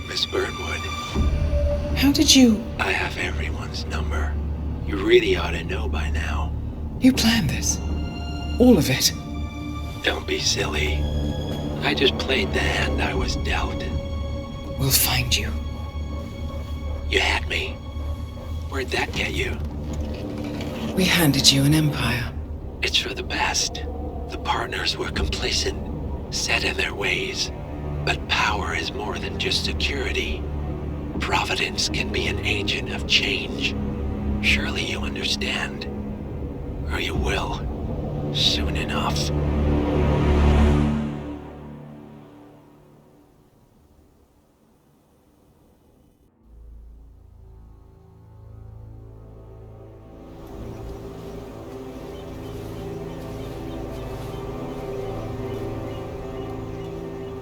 Miss Burnwood. How did you... I have everyone's number. You really ought to know by now. You planned this? All of it? Don't be silly. I just played the hand I was dealt. We'll find you. You had me. Where'd that get you? We handed you an empire. It's for the best. The partners were complacent, set in their ways. But power is more than just security. Providence can be an agent of change. Surely you understand. Or you will. Soon enough.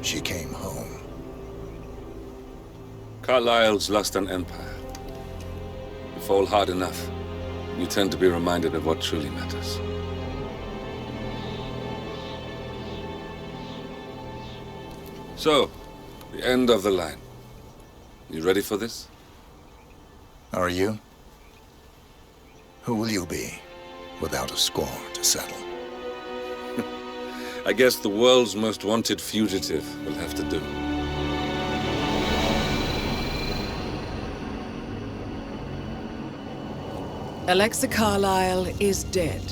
She came home. Carlyle's lost an empire. You fall hard enough, you tend to be reminded of what truly matters. So, the end of the line. You ready for this? Are you? Who will you be, without a score to settle? I guess the world's most wanted fugitive will have to do. Alexa Carlyle is dead.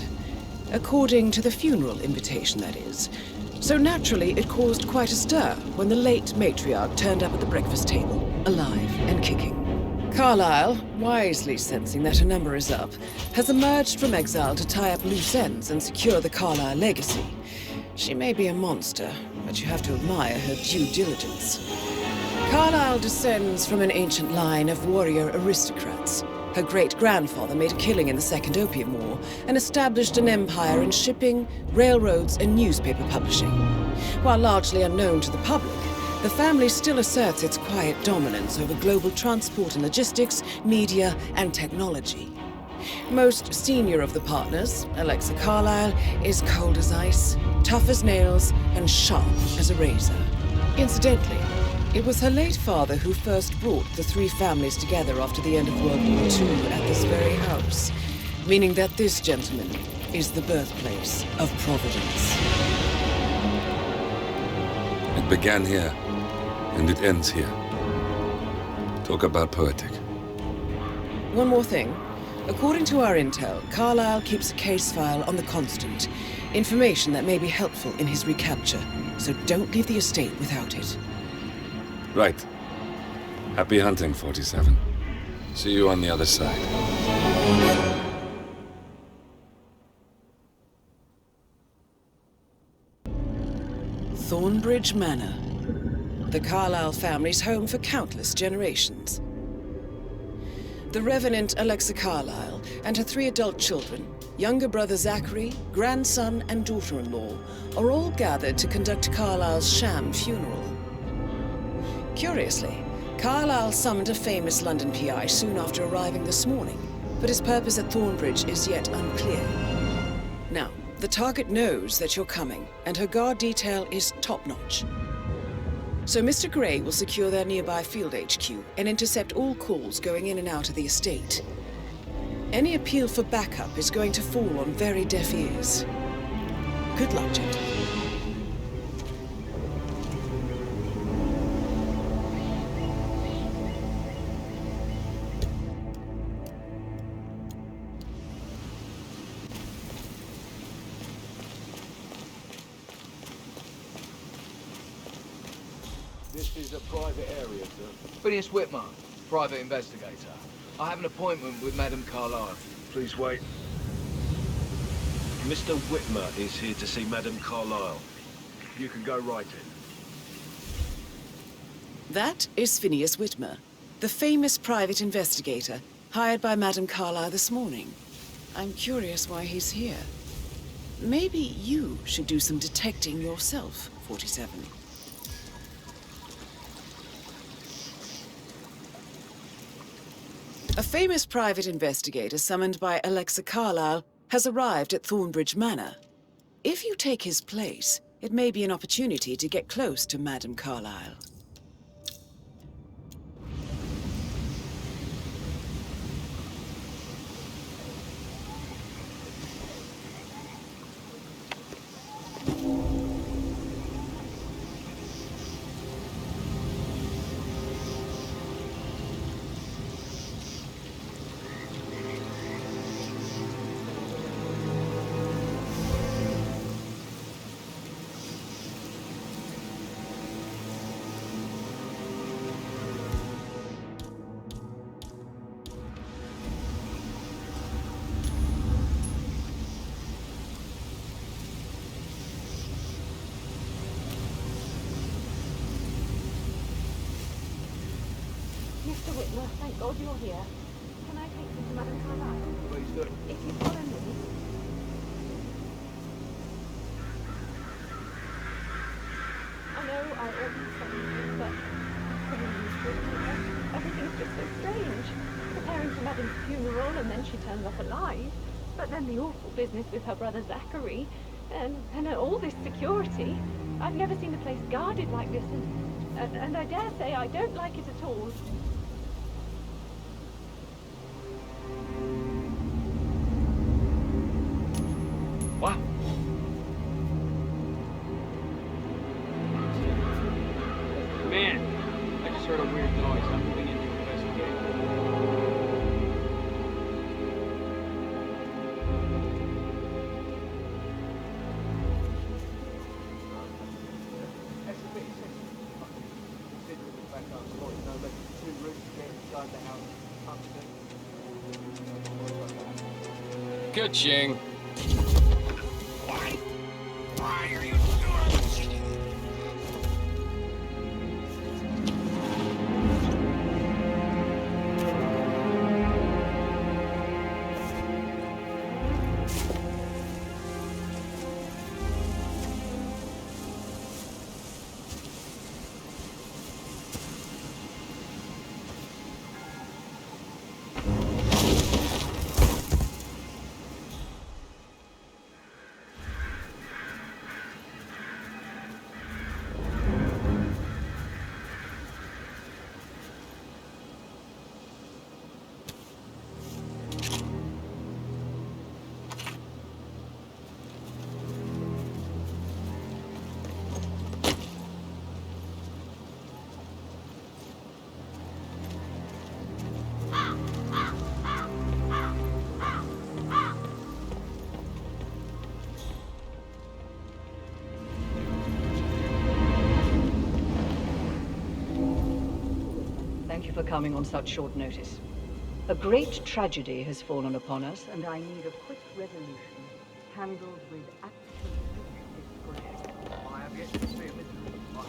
According to the funeral invitation, that is. So naturally, it caused quite a stir when the late matriarch turned up at the breakfast table, alive and kicking. Carlyle, wisely sensing that her number is up, has emerged from exile to tie up loose ends and secure the Carlyle legacy. She may be a monster, but you have to admire her due diligence. Carlyle descends from an ancient line of warrior aristocrats. Her great-grandfather made a killing in the Second Opium War and established an empire in shipping, railroads, and newspaper publishing. While largely unknown to the public, the family still asserts its quiet dominance over global transport and logistics, media, and technology. Most senior of the partners, Alexa Carlyle, is cold as ice, tough as nails, and sharp as a razor. Incidentally, it was her late father who first brought the three families together after the end of World War II at this very house, meaning that this gentleman is the birthplace of Providence. It began here, and it ends here. Talk about poetic. One more thing. According to our intel, Carlyle keeps a case file on the Constant. Information that may be helpful in his recapture, so don't leave the estate without it. Right. Happy hunting, 47. See you on the other side. Thornbridge Manor. The Carlyle family's home for countless generations. The Revenant Alexa Carlyle and her 3 adult children, younger brother Zachary, grandson, and daughter-in-law, are all gathered to conduct Carlyle's sham funeral. Curiously, Carlyle summoned a famous London PI soon after arriving this morning, but his purpose at Thornbridge is yet unclear. Now, the target knows that you're coming, and her guard detail is top-notch. So Mr. Gray will secure their nearby field HQ and intercept all calls going in and out of the estate. Any appeal for backup is going to fall on very deaf ears. Good luck, gentlemen. This is a private area, sir. Phineas Whitmer, private investigator. I have an appointment with Madame Carlyle. Please wait. Mr. Whitmer is here to see Madame Carlyle. You can go right in. That is Phineas Whitmer, the famous private investigator hired by Madame Carlyle this morning. I'm curious why he's here. Maybe you should do some detecting yourself, 47. A famous private investigator summoned by Alexa Carlyle has arrived at Thornbridge Manor. If you take his place, It may be an opportunity to get close to Madame Carlyle. Mr. Whitmer, thank God you're here. Can I take you to Madame Carlyle? Please do. If you follow me. I know I oughtn't say this, but everything's just so strange. Preparing for Madame's funeral, and then she turns up alive. But then the awful business with her brother Zachary, and all this security. I've never seen a place guarded like this, and I dare say I don't like it at all. What? Man, I just heard a weird noise. I'm going in to investigate. Good, Ching. Why are you doing this? Thank you for coming on such short notice. A great tragedy has fallen upon us, and I need a quick resolution, handled with absolute discretion. I have yet to see him. I have.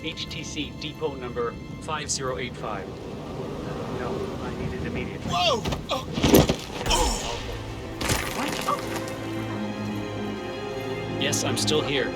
HTC depot number 5085. No, I need it immediately. Whoa! Yes, I'm still here.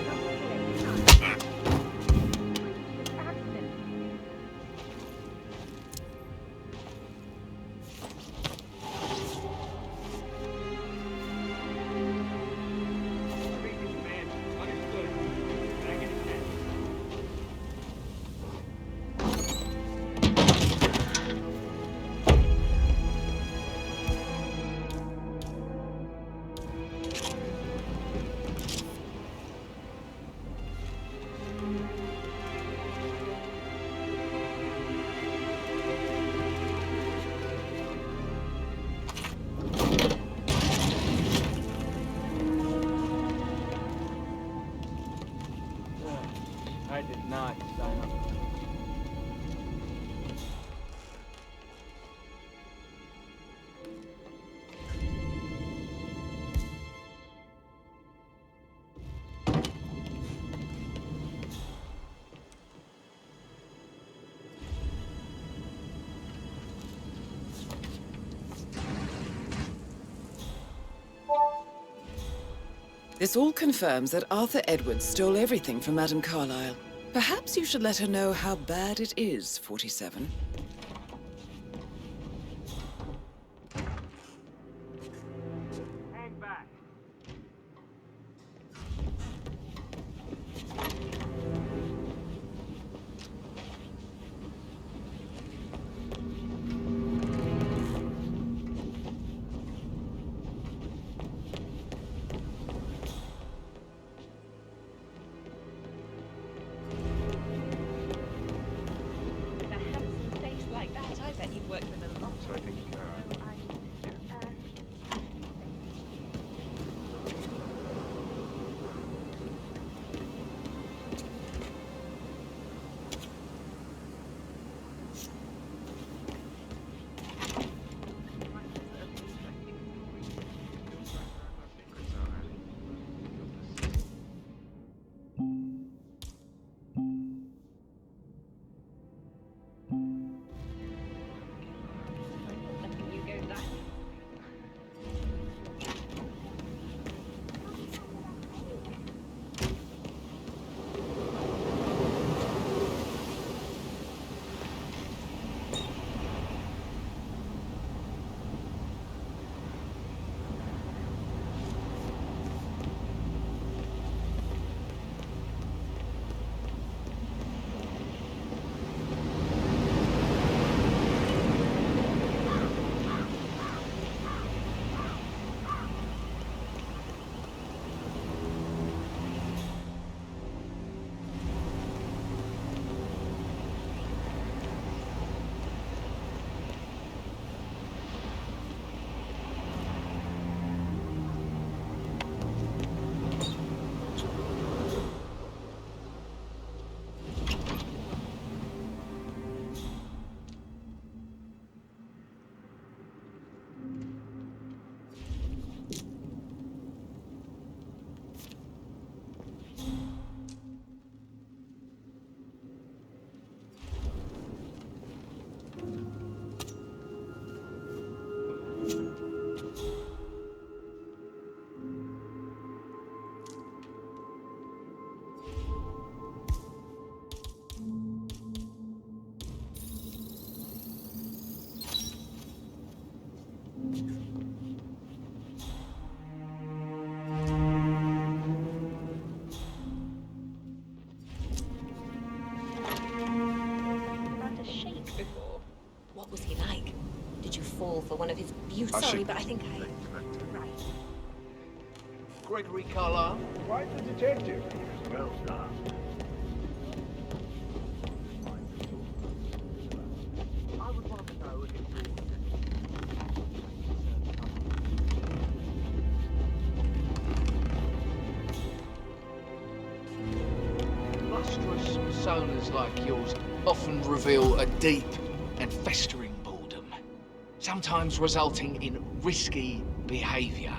I did not sign up. This all confirms that Arthur Edwards stole everything from Madame Carlyle. Perhaps you should let her know how bad it is, 47. Hang back. With a handsome face like that, I bet you've worked with a lot. So I think, Letting you go that. Around a sheik before. What was he like? Did you fall for one of his beautiful? Sorry, but I think I. Right. Gregory Carlyle. Quite the detective. Well done. I would want to know if Lustrous personas like yours often reveal a deep and festering boredom, sometimes resulting in risky behavior,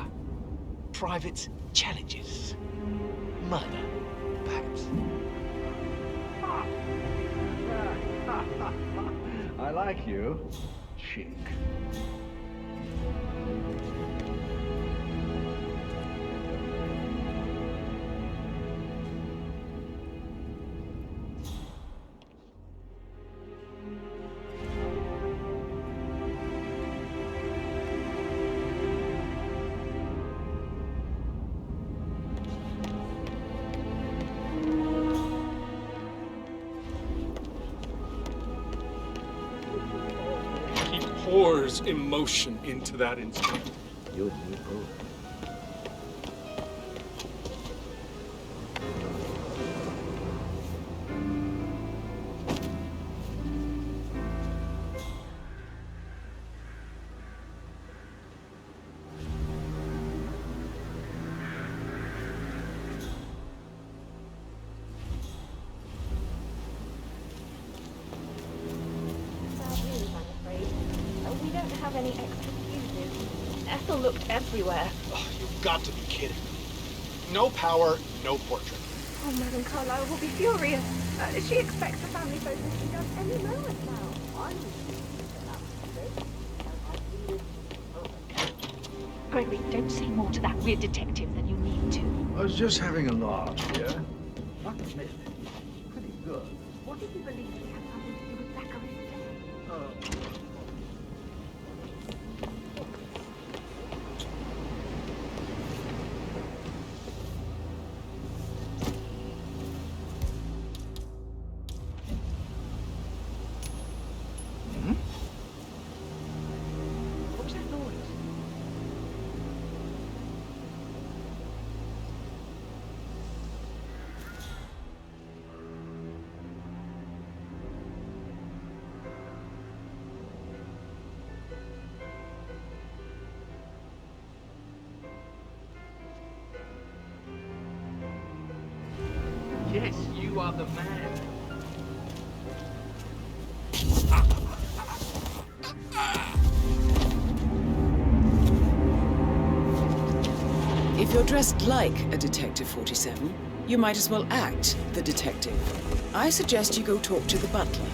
private challenges, murder, perhaps. I like you, chick. Pours emotion into that instrument. You and me both. We don't have any extra fuses. Ethel looked everywhere. Oh, you've got to be kidding. No power, no portrait. Oh, Madame Carlyle will be furious. She expects the family photos to be done any moment now. Gregory, don't say more to that weird detective than you need to. I was just having a laugh, yeah? Must admit, pretty good. What did you believe she had something to do with Zachary's death? What's that noise? Yes, you are the man. If you're dressed like a Detective 47, you might as well act the detective. I suggest you go talk to the butler.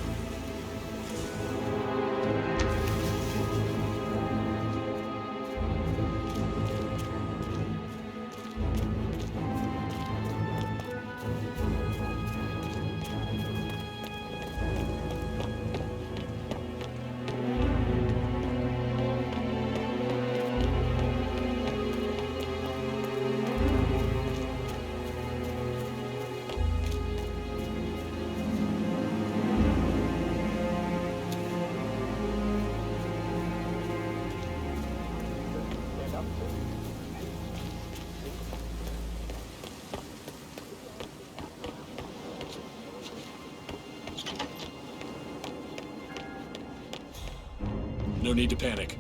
No need to panic.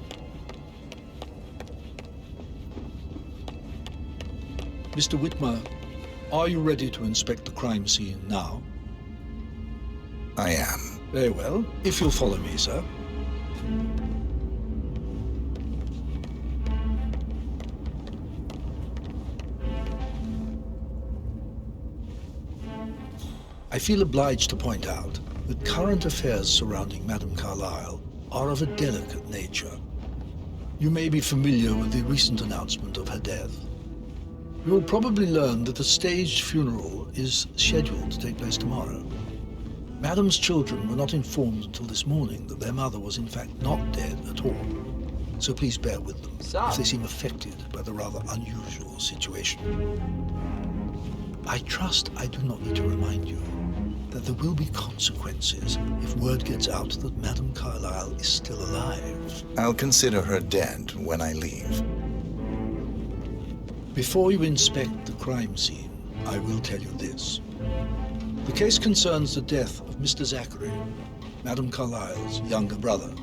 Mr. Whitmer, are you ready to inspect the crime scene now? I am. Very well. If you'll follow me, sir. I feel obliged to point out that current affairs surrounding Madame Carlyle are of a delicate nature. You may be familiar with the recent announcement of her death. You will probably learn that the staged funeral is scheduled to take place tomorrow. Madame's children were not informed until this morning that their mother was in fact not dead at all. So please bear with them if they seem affected by the rather unusual situation. I trust I do not need to remind you that there will be consequences if word gets out that Madame Carlyle is still alive. I'll consider her dead when I leave. Before you inspect the crime scene, I will tell you this. The case concerns the death of Mr. Zachary, Madame Carlyle's younger brother.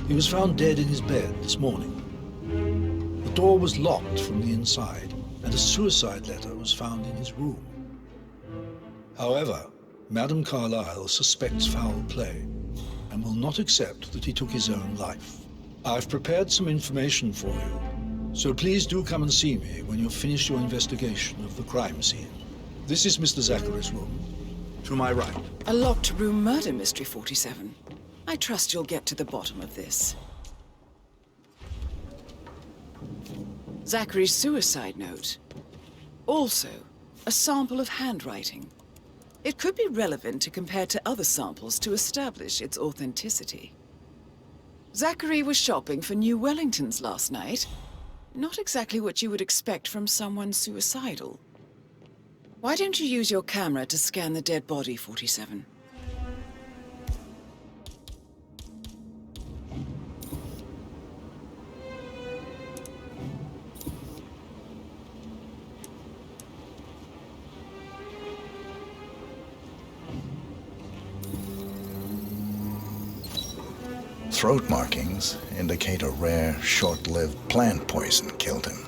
He was found dead in his bed this morning. The door was locked from the inside, and a suicide letter was found in his room. However, Madame Carlyle suspects foul play and will not accept that he took his own life. I've prepared some information for you, so please do come and see me when you've finished your investigation of the crime scene. This is Mr. Zachary's room. To my right. A locked room murder mystery, 47. I trust you'll get to the bottom of this. Zachary's suicide note. Also, a sample of handwriting. It could be relevant to compare to other samples to establish its authenticity. Zachary was shopping for new Wellingtons last night. Not exactly what you would expect from someone suicidal. Why don't you use your camera to scan the dead body, 47? Throat markings indicate a rare, short-lived plant poison killed him.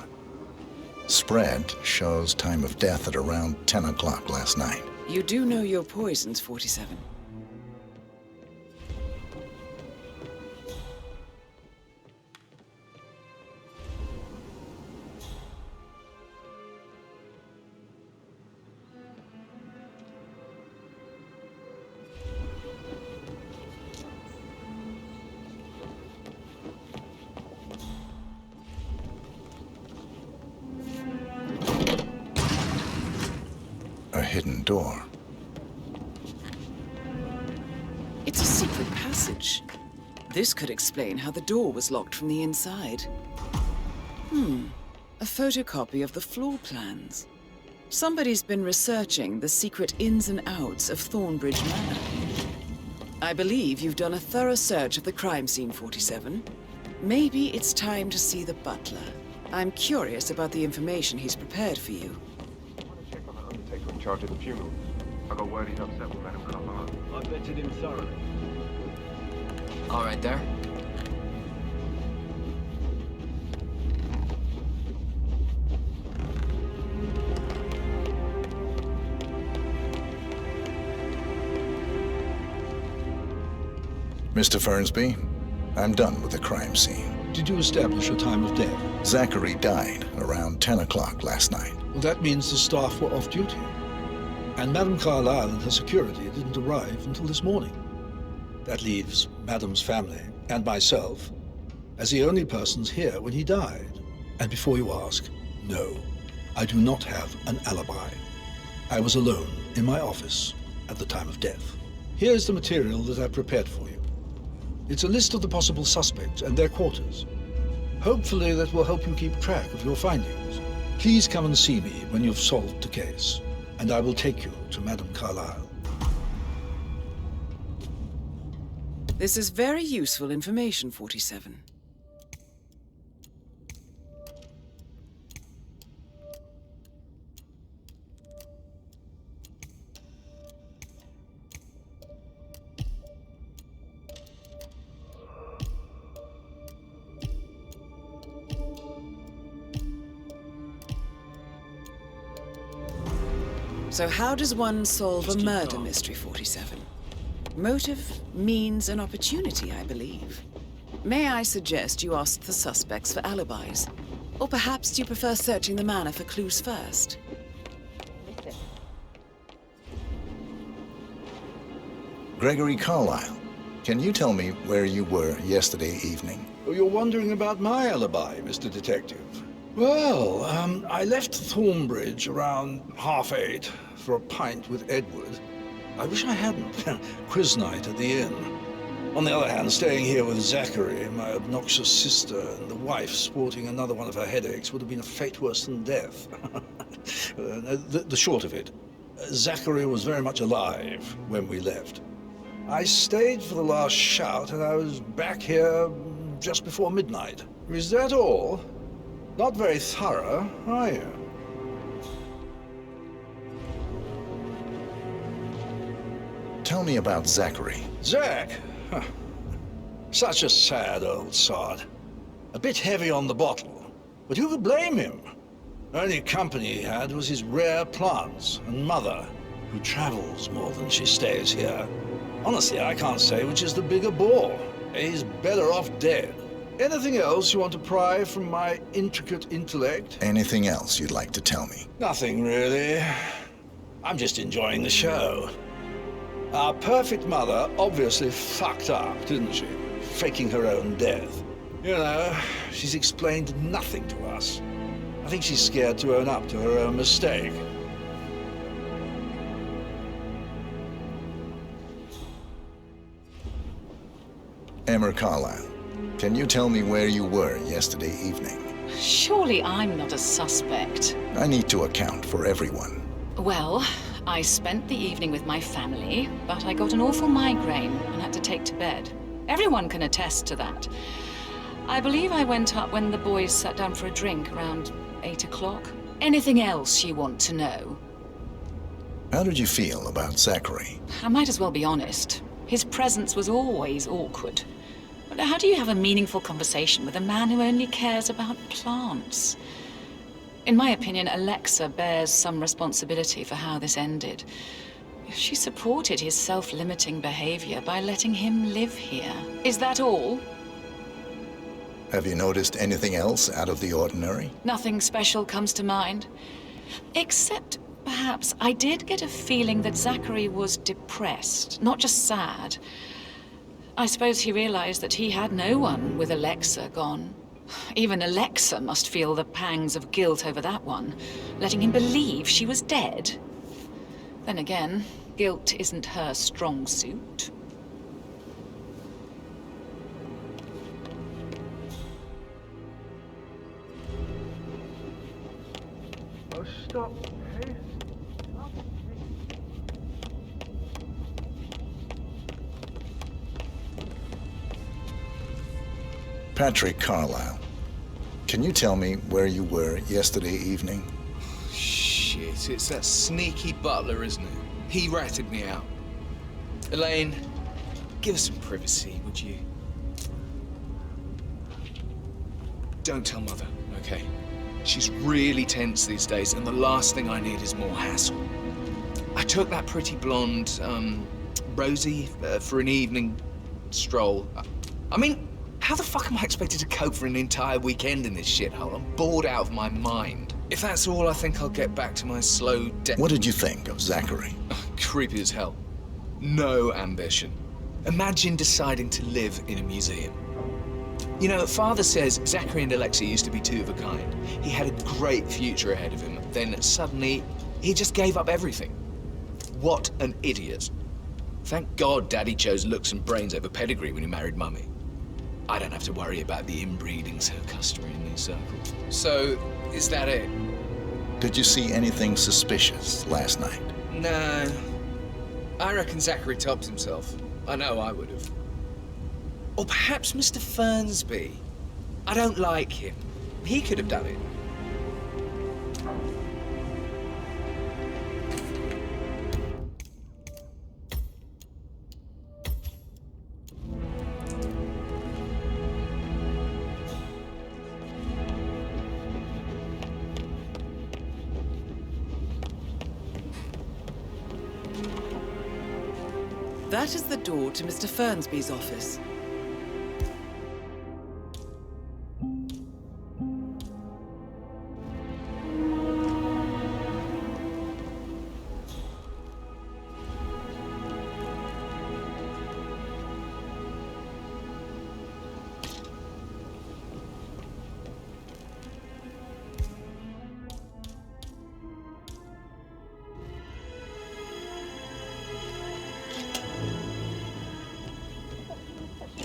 Spread shows time of death at around 10 o'clock last night. You do know your poisons, 47. A hidden door. It's a secret passage. This could explain how the door was locked from the inside. A photocopy of the floor plans. Somebody's been researching the secret ins and outs of Thornbridge Manor. I believe you've done a thorough search of the crime scene, 47. Maybe it's time to see the butler. I'm curious about the information he's prepared for you. Undertaker in charge of the funeral. I got word he's upset with Madame Carlyle. I vetted him thoroughly. All right there. Mr. Fernsby, I'm done with the crime scene. Did you establish a time of death? Zachary died around 10 o'clock last night. Well, that means the staff were off duty. And Madame Carlyle and her security didn't arrive until this morning. That leaves Madame's family and myself as the only persons here when he died. And before you ask, no, I do not have an alibi. I was alone in my office at the time of death. Here's the material that I prepared for you. It's a list of the possible suspects and their quarters. Hopefully that will help you keep track of your findings. Please come and see me when you've solved the case, and I will take you to Madame Carlyle. This is very useful information, 47. So how does one solve a murder mystery, 47? Motive, means, and opportunity, I believe. May I suggest you ask the suspects for alibis? Or perhaps do you prefer searching the manor for clues first? Gregory Carlyle, can you tell me where you were yesterday evening? Oh, you're wondering about my alibi, Mr. Detective. Well, I left Thornbridge around 8:30 for a pint with Edward. I wish I hadn't. Quiz night at the inn. On the other hand, staying here with Zachary, my obnoxious sister, and the wife sporting another one of her headaches would have been a fate worse than death. The short of it, Zachary was very much alive when we left. I stayed for the last shout, and I was back here just before midnight. Is that all? Not very thorough, are you? Tell me about Zachary. Zach? Huh. Such a sad old sod. A bit heavy on the bottle, but who could blame him? Only company he had was his rare plants and mother, who travels more than she stays here. Honestly, I can't say which is the bigger bore. He's better off dead. Anything else you want to pry from my intricate intellect? Anything else you'd like to tell me? Nothing, really. I'm just enjoying the show. Our perfect mother obviously fucked up, didn't she? Faking her own death. You know, she's explained nothing to us. I think she's scared to own up to her own mistake. Emma Carlisle, can you tell me where you were yesterday evening? Surely I'm not a suspect. I need to account for everyone. Well, I spent the evening with my family, but I got an awful migraine and had to take to bed. Everyone can attest to that. I believe I went up when the boys sat down for a drink around 8 o'clock. Anything else you want to know? How did you feel about Zachary? I might as well be honest. His presence was always awkward. But how do you have a meaningful conversation with a man who only cares about plants? In my opinion, Alexa bears some responsibility for how this ended. She supported his self-limiting behavior by letting him live here. Is that all? Have you noticed anything else out of the ordinary? Nothing special comes to mind. Except, perhaps, I did get a feeling that Zachary was depressed, not just sad. I suppose he realized that he had no one with Alexa gone. Even Alexa must feel the pangs of guilt over that one, letting him believe she was dead. Then again, guilt isn't her strong suit. Oh, stop. Hey. Patrick Carlisle, can you tell me where you were yesterday evening? Shit, it's that sneaky butler, isn't it? He ratted me out. Elaine, give us some privacy, would you? Don't tell Mother, okay? She's really tense these days, and the last thing I need is more hassle. I took that pretty blonde, Rosie, for an evening stroll. I mean, how the fuck am I expected to cope for an entire weekend in this shithole? I'm bored out of my mind. If that's all, I think I'll get back to my slow death. What did you think of Zachary? Creepy as hell. No ambition. Imagine deciding to live in a museum. You know, Father says Zachary and Alexa used to be two of a kind. He had a great future ahead of him. Then suddenly, he just gave up everything. What an idiot. Thank God Daddy chose looks and brains over pedigree when he married Mummy. I don't have to worry about the inbreeding so customary in these circles. So, is that it? Did you see anything suspicious last night? No. I reckon Zachary topped himself. I know I would have. Or perhaps Mr. Fernsby. I don't like him. He could have done it. That is the door to Mr. Fernsby's office.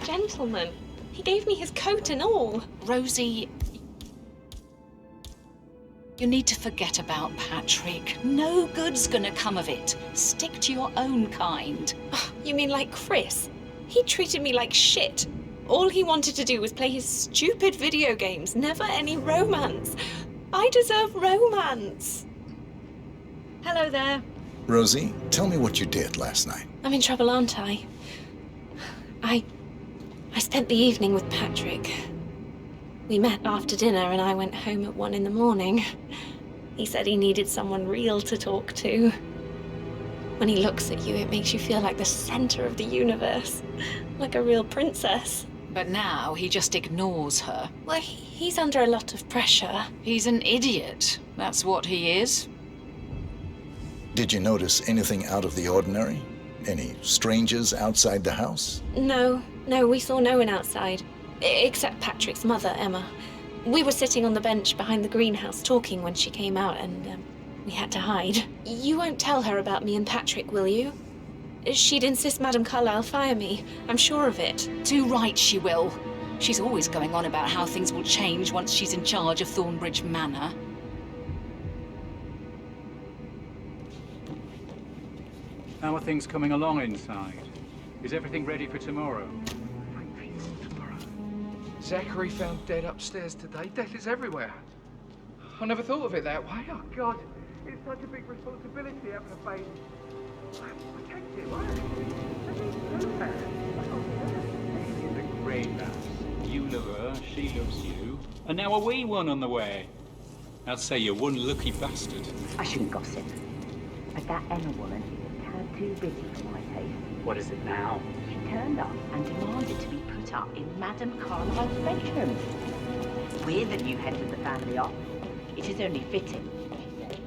Gentleman. He gave me his coat and all. Rosie, you need to forget about Patrick. No good's gonna come of it. Stick to your own kind. You mean like Chris? He treated me like shit. All he wanted to do was play his stupid video games, never any romance. I deserve romance. Hello there. Rosie, tell me what you did last night. I'm in trouble, aren't I? I spent the evening with Patrick. We met after dinner and I went home at 1 in the morning. He said he needed someone real to talk to. When he looks at you, it makes you feel like the center of the universe. Like a real princess. But now he just ignores her. Well, he's under a lot of pressure. He's an idiot. That's what he is. Did you notice anything out of the ordinary? Any strangers outside the house? No, we saw no one outside. Except Patrick's mother, Emma. We were sitting on the bench behind the greenhouse talking when she came out and, we had to hide. You won't tell her about me and Patrick, will you? She'd insist Madame Carlyle fire me. I'm sure of it. Too right she will. She's always going on about how things will change once she's in charge of Thornbridge Manor. How are things coming along inside? Is everything ready for tomorrow? Zachary found dead upstairs today. Death is everywhere. I never thought of it that way. Oh, God. It's such a big responsibility having a baby. I have to protect him. I need to do that. She's a great lass. You love her, she loves you. And now a wee one on the way. I'd say you're one lucky bastard. I shouldn't gossip. But that Emma woman is a tad too busy for my taste. What is it now? She turned up and demanded to be put up in Madame Carlyle's bedroom. We're the new heads of the family office. It is only fitting, she said.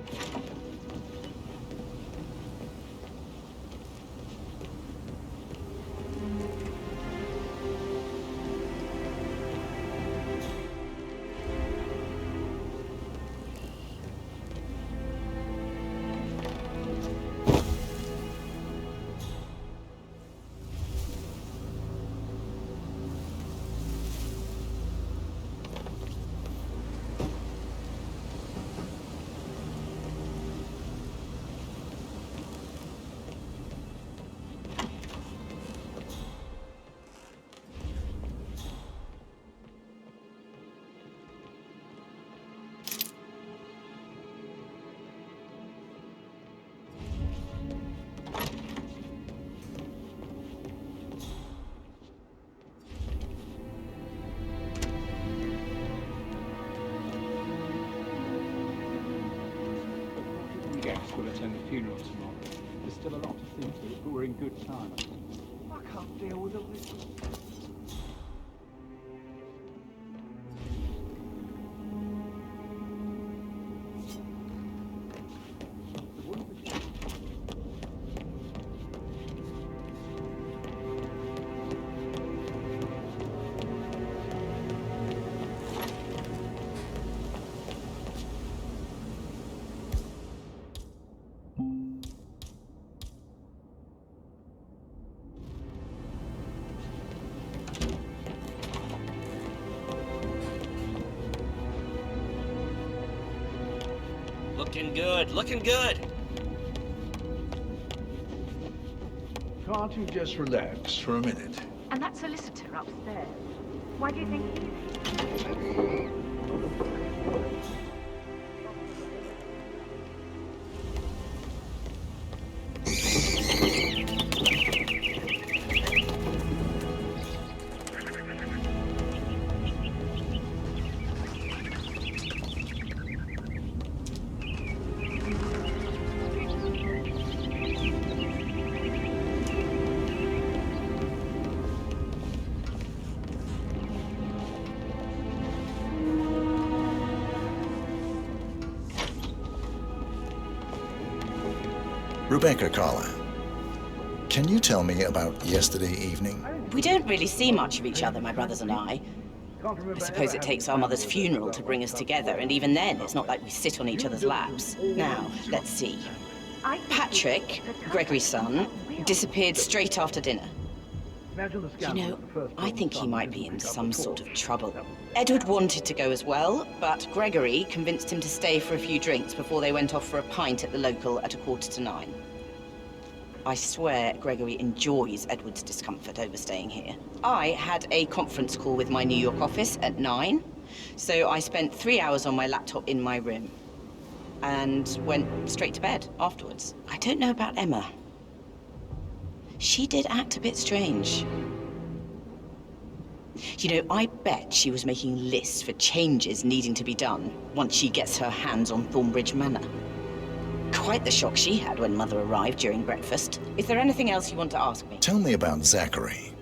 We'll attend the funeral tomorrow. There's still a lot to see to, but we're in good time. I can't deal with all this. Looking good, looking good. Can't you just relax for a minute? And that solicitor upstairs. Why do you think he's... Rebecca Carlyle, can you tell me about yesterday evening? We don't really see much of each other, my brothers and I. I suppose it takes our mother's funeral to bring us together, and even then, it's not like we sit on each other's laps. Now, let's see. Patrick, Gregory's son, disappeared straight after dinner. You know, I think he might be in some sort of trouble. Edward wanted to go as well, but Gregory convinced him to stay for a few drinks before they went off for a pint at the local at 9:15. I swear Gregory enjoys Edward's discomfort over staying here. I had a conference call with my New York office at 9, so I spent 3 hours on my laptop in my room and went straight to bed afterwards. I don't know about Emma. She did act a bit strange. You know, I bet she was making lists for changes needing to be done once she gets her hands on Thornbridge Manor. Quite the shock she had when Mother arrived during breakfast. Is there anything else you want to ask me? Tell me about Zachary.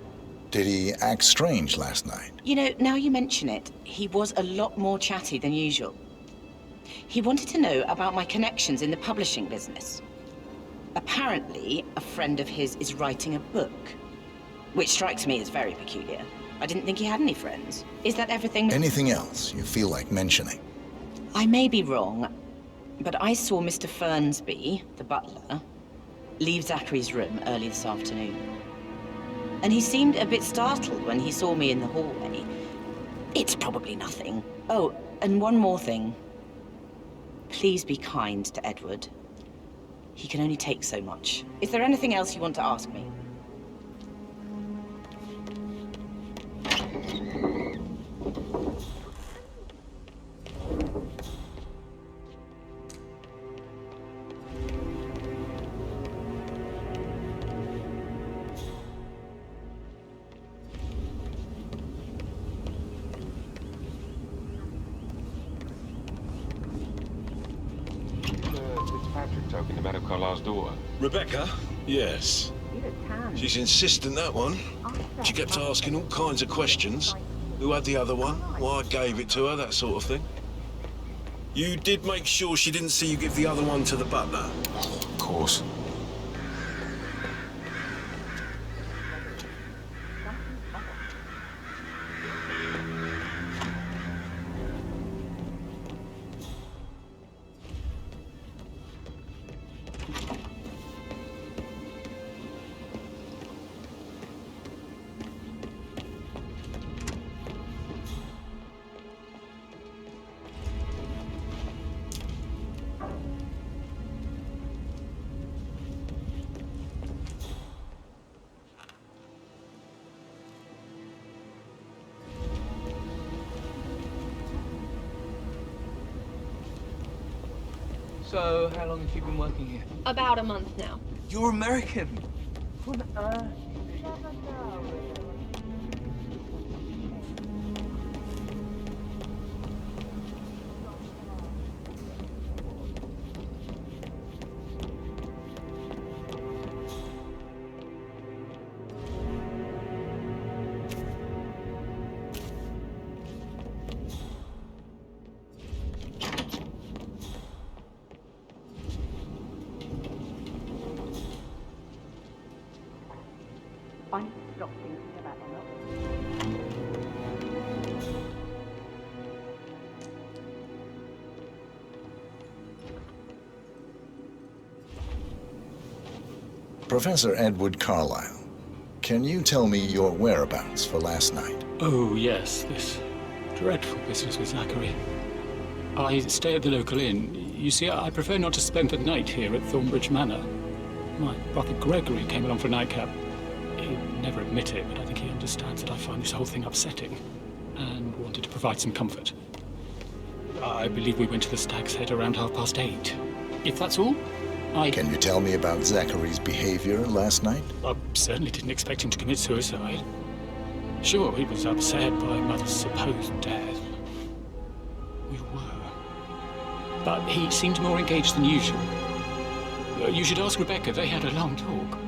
Did he act strange last night? You know, now you mention it, he was a lot more chatty than usual. He wanted to know about my connections in the publishing business. Apparently, a friend of his is writing a book, which strikes me as very peculiar. I didn't think he had any friends. Is that everything? Anything else you feel like mentioning? I may be wrong, but I saw Mr. Fernsby, the butler, leave Zachary's room early this afternoon. And he seemed a bit startled when he saw me in the hallway. It's probably nothing. Oh, and one more thing. Please be kind to Edward. He can only take so much. Is there anything else you want to ask me? Fitzpatrick token to Madame Carlisle's daughter. Rebecca? Yes. She's insistent, that one. She kept asking all kinds of questions. Who had the other one? Why I gave it to her, that sort of thing. You did make sure she didn't see you give the other one to the butler? Of course. So, how long have you been working here? About a month now. You're American. What on earth? Never know. I need to stop thinking about Emma. Professor Edward Carlisle, can you tell me your whereabouts for last night? Oh, yes, this dreadful business with Zachary. I stay at the local inn. You see, I prefer not to spend the night here at Thornbridge Manor. My brother Gregory came along for a nightcap. He'll never admit it, but I think he understands that I find this whole thing upsetting and wanted to provide some comfort. I believe we went to the Stag's Head around 8:30. If that's all, Can you tell me about Zachary's behavior last night? I certainly didn't expect him to commit suicide. Sure, he was upset by Mother's supposed death. We were. But he seemed more engaged than usual. You should ask Rebecca. They had a long talk.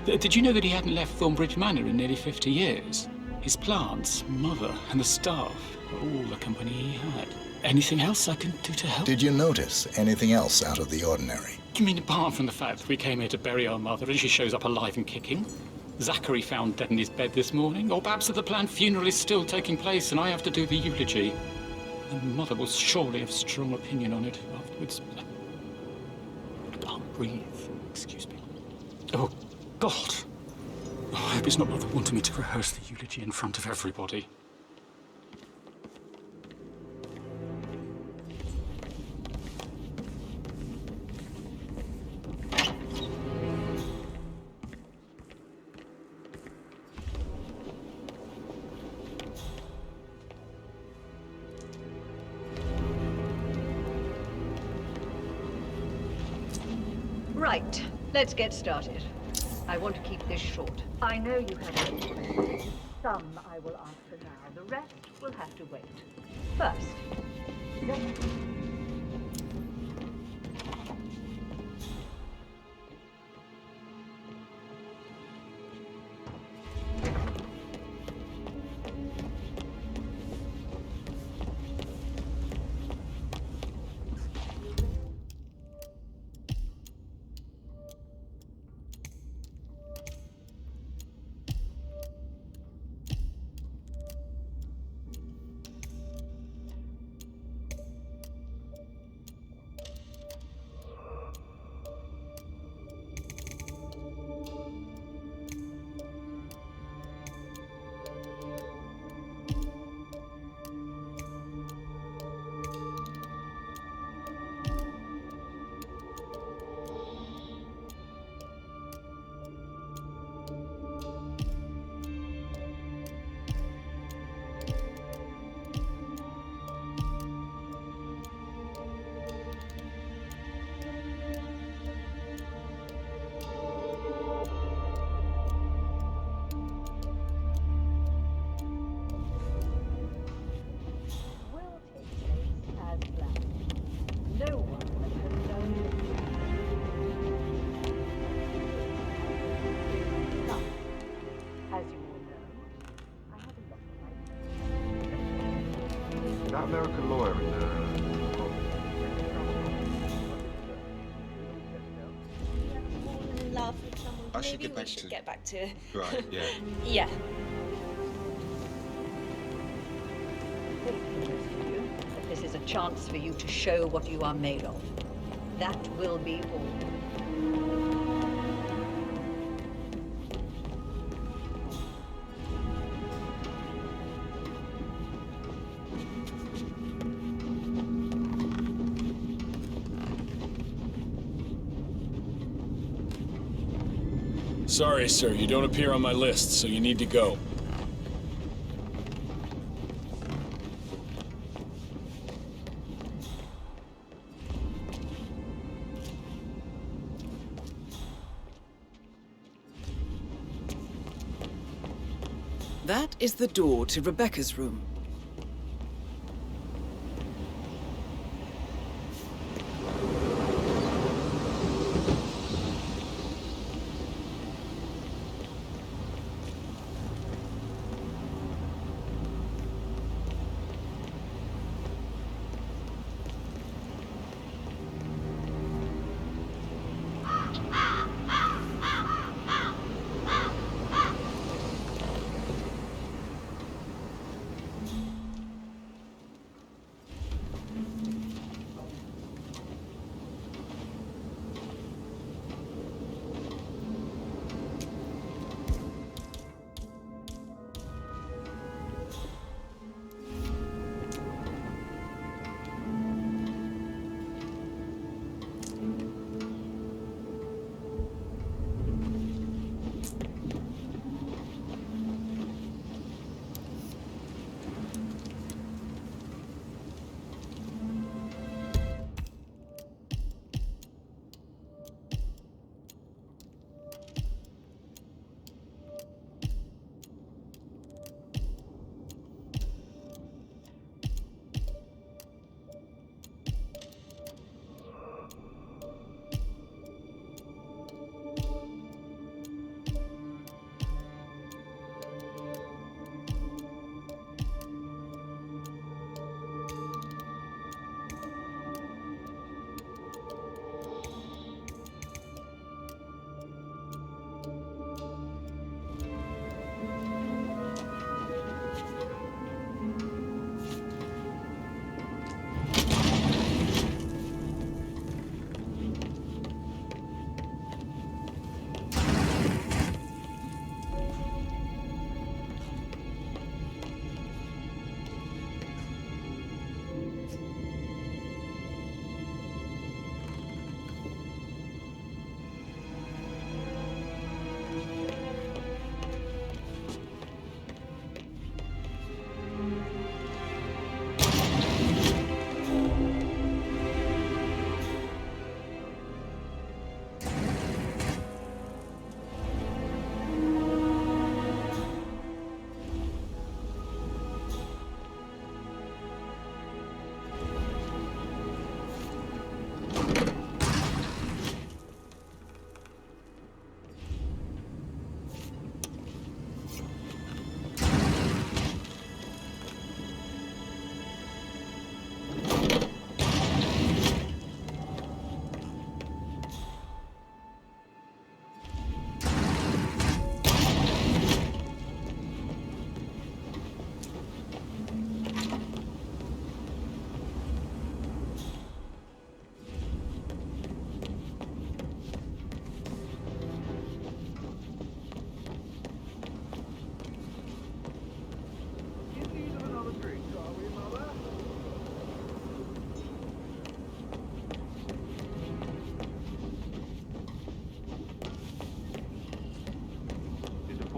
Did you know that he hadn't left Thornbridge Manor in nearly 50 years? His plants, Mother, and the staff were all the company he had. Anything else I can do to help? Did you notice anything else out of the ordinary? You mean apart from the fact that we came here to bury our mother and she shows up alive and kicking? Zachary found dead in his bed this morning? Or perhaps that the planned funeral is still taking place and I have to do the eulogy? And Mother will surely have strong opinion on it afterwards. I can't breathe. Excuse me. Oh, God. Oh, I hope it's not Mother wanting me to rehearse the eulogy in front of everybody. Right, let's get started. I want to keep this short. I know you have questions. Some I will answer now. The rest will have to wait. First, That American lawyer in the... Laugh with someone. I should Maybe get back we should to- get back to... Right, yeah. Yeah. That this is a chance for you to show what you are made of. That will be all. Sorry, sir, you don't appear on my list, so you need to go. That is the door to Rebecca's room.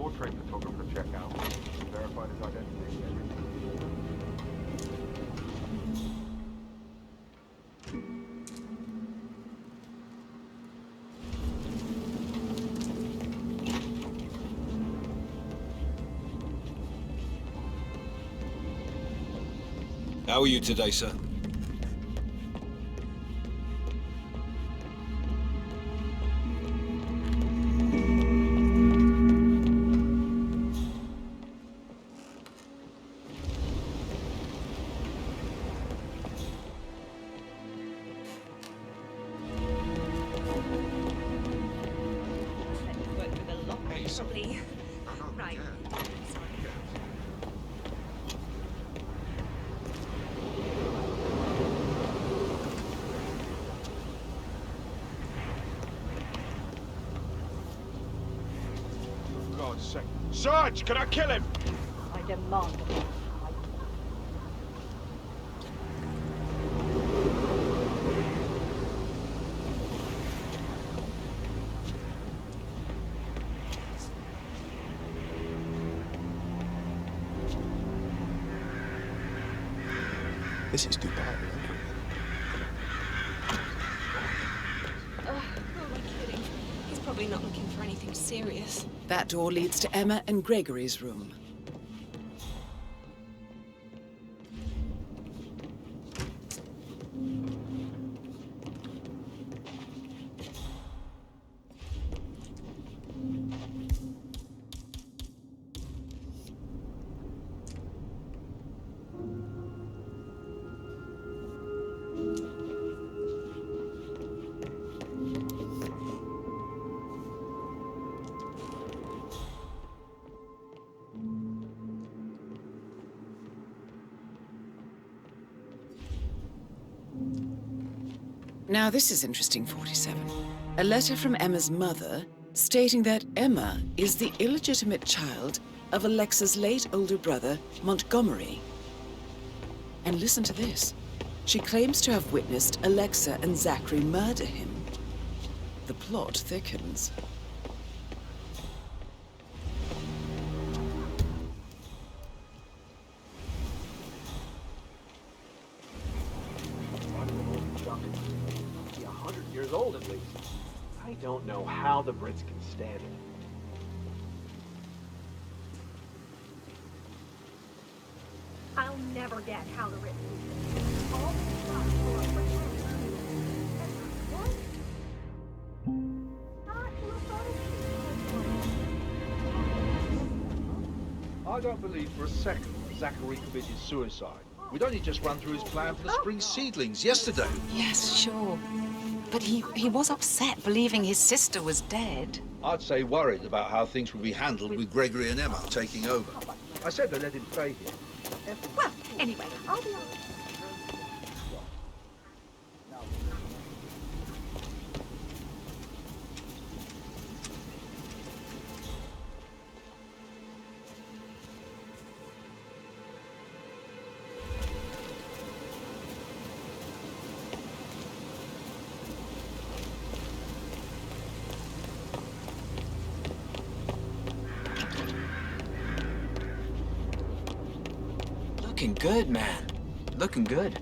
portrait photographer check out. Verified his identity. How are you today, sir? second. Sarge, can I kill him? I demand it. This is Dubai. Who am I kidding? He's probably not looking for anything serious. That door leads to Emma and Gregory's room. Now this is interesting, 47. A letter from Emma's mother stating that Emma is the illegitimate child of Alexa's late older brother, Montgomery. And listen to this. She claims to have witnessed Alexa and Zachary murder him. The plot thickens. Be 100 years old at least. I don't know how the Brits can stand it. I'll never get how the Brits do this. All this stuff for a British what? I don't believe for a second that Zachary committed suicide. We'd only just run through his plan for the spring seedlings yesterday. Yes, sure. But he was upset believing his sister was dead. I'd say worried about how things would be handled with Gregory and Emma taking over. I said they let him stay here. Well, anyway, I'll be honest. Looking good, man. Looking good.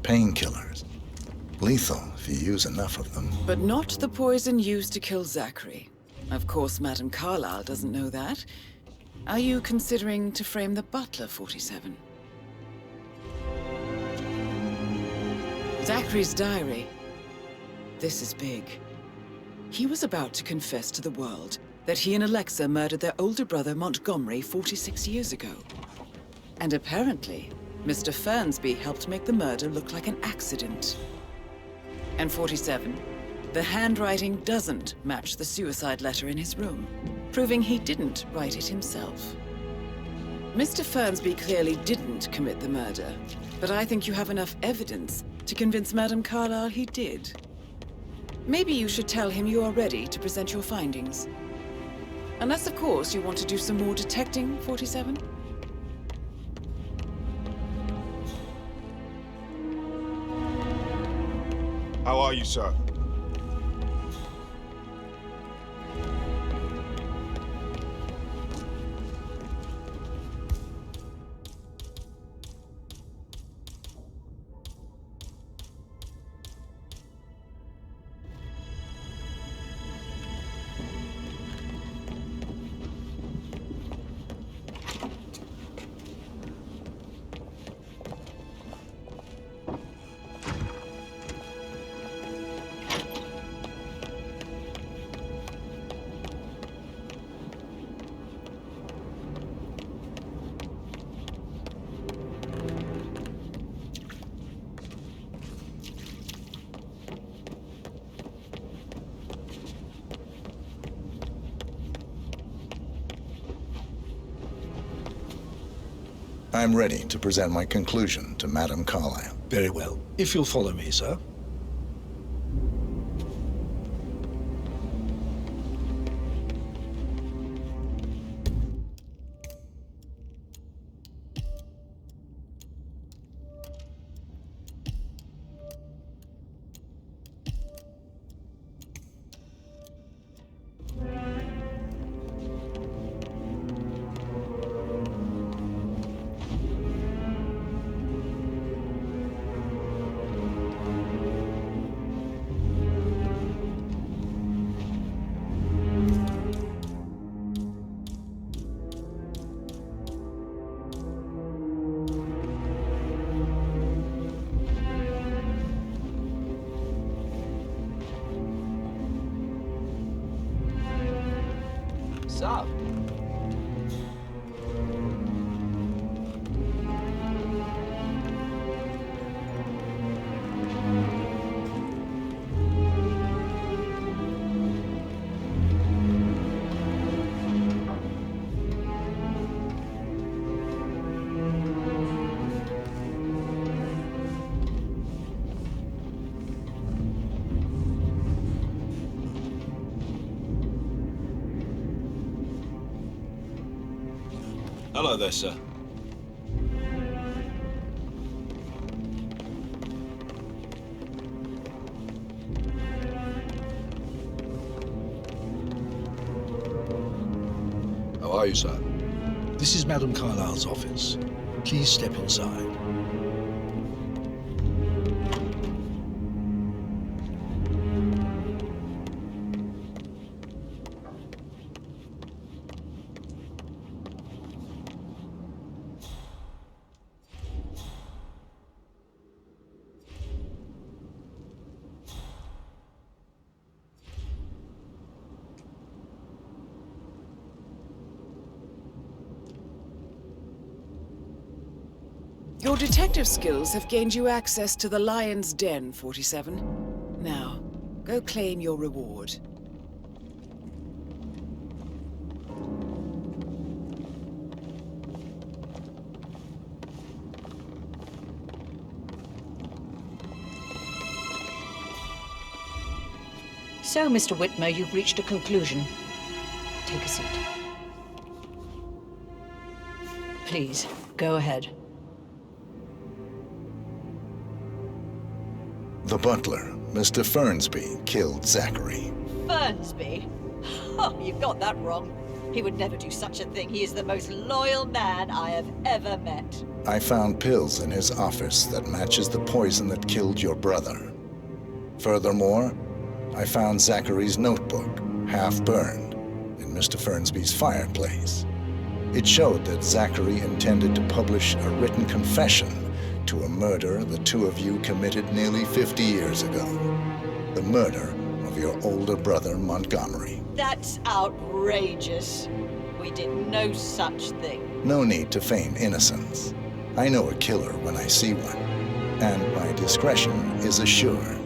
Painkillers. Lethal if you use enough of them. But not the poison used to kill Zachary. Of course, Madame Carlyle doesn't know that. Are you considering to frame the butler, 47? Zachary's diary. This is big. He was about to confess to the world that he and Alexa murdered their older brother Montgomery 46 years ago. And apparently, Mr. Fernsby helped make the murder look like an accident. And 47, the handwriting doesn't match the suicide letter in his room, proving he didn't write it himself. Mr. Fernsby clearly didn't commit the murder, but I think you have enough evidence to convince Madame Carlyle he did. Maybe you should tell him you are ready to present your findings. Unless, of course, you want to do some more detecting, 47? How are you, sir? I'm ready to present my conclusion to Madame Carlyle. Very well. If you'll follow me, sir. Sup? Hello there, sir. How are you, sir? This is Madame Carlyle's office. Please step inside. Your detective skills have gained you access to the Lion's Den, 47. Now, go claim your reward. So, Mr. Whitmer, you've reached a conclusion. Take a seat. Please, go ahead. The butler, Mr. Fernsby, killed Zachary. Fernsby? Oh, you've got that wrong. He would never do such a thing. He is the most loyal man I have ever met. I found pills in his office that matches the poison that killed your brother. Furthermore, I found Zachary's notebook, half burned, in Mr. Fernsby's fireplace. It showed that Zachary intended to publish a written confession to a murder the two of you committed nearly 50 years ago. The murder of your older brother, Montgomery. That's outrageous. We did no such thing. No need to feign innocence. I know a killer when I see one, and my discretion is assured.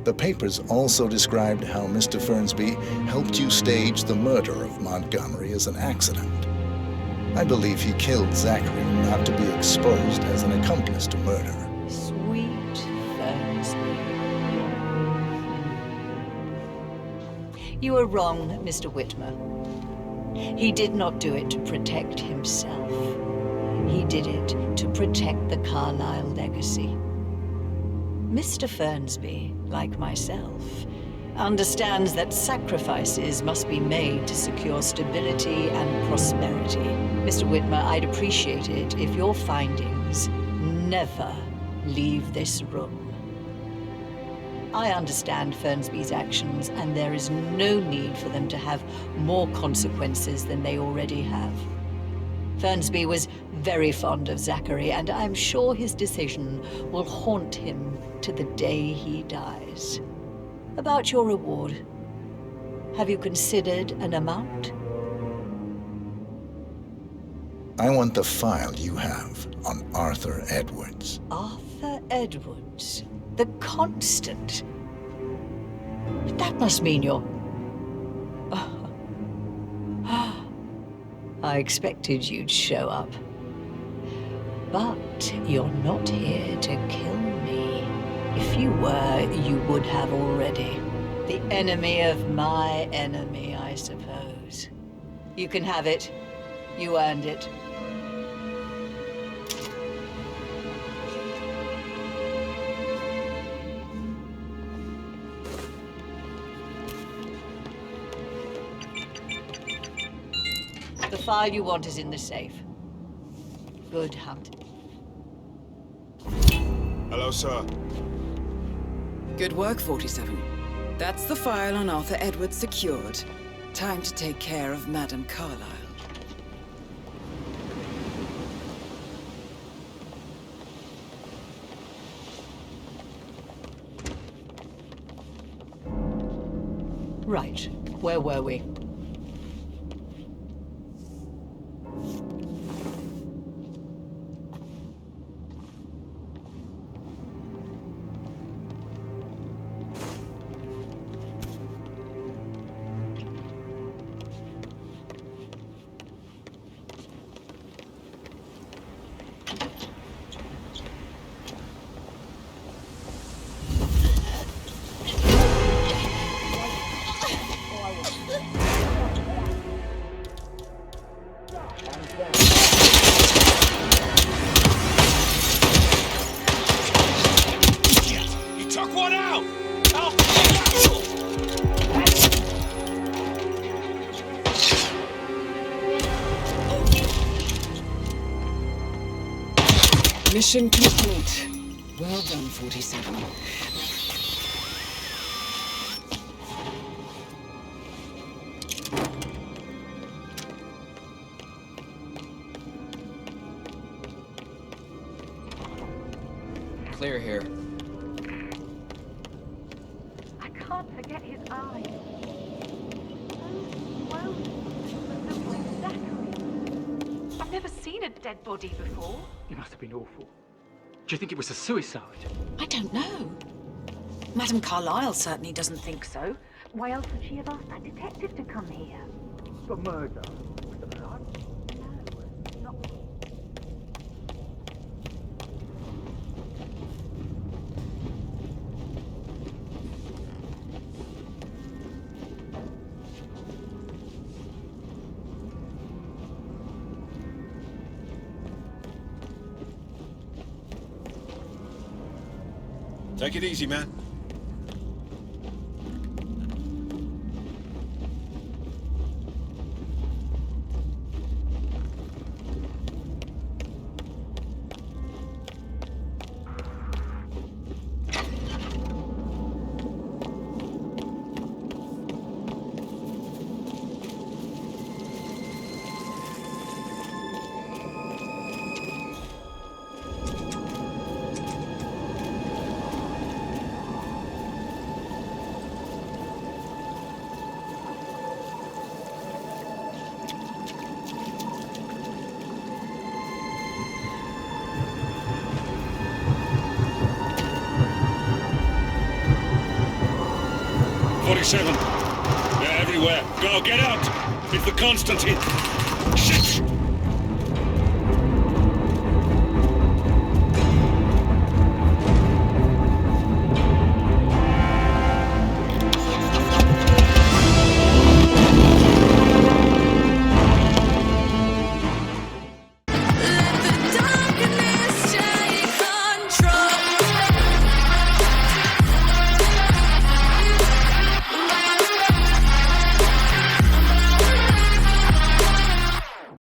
The papers also described how Mr. Fernsby helped you stage the murder of Montgomery as an accident. I believe he killed Zachary not to be exposed as an accomplice to murder. Sweet Fernsby. You are wrong, Mr. Whitmer. He did not do it to protect himself. He did it to protect the Carlyle legacy. Mr. Fernsby, like myself, understands that sacrifices must be made to secure stability and prosperity. Mr. Whitmer, I'd appreciate it if your findings never leave this room. I understand Fernsby's actions, and there is no need for them to have more consequences than they already have. Fernsby was very fond of Zachary, and I'm sure his decision will haunt him to the day he dies. About your reward, have you considered an amount? I want the file you have on Arthur Edwards. Arthur Edwards, the Constant. That must mean you're... I expected you'd show up. But you're not here to kill me. If you were, you would have already. The enemy of my enemy, I suppose. You can have it. You earned it. The file you want is in the safe. Good hunting. Hello, sir. Good work, 47. That's the file on Arthur Edwards secured. Time to take care of Madame Carlyle. Right. Where were we? Mission complete. Well done, 47. Clear here. I can't forget his eyes. Well, Zachary. I've never seen a dead body before. It must have been awful. Do you think it was a suicide? I don't know. Madame Carlyle certainly doesn't think so. Why else would she have asked that detective to come here? For murder. Take it easy, man. They're everywhere. Go, get out! It's the Constantine. Shit!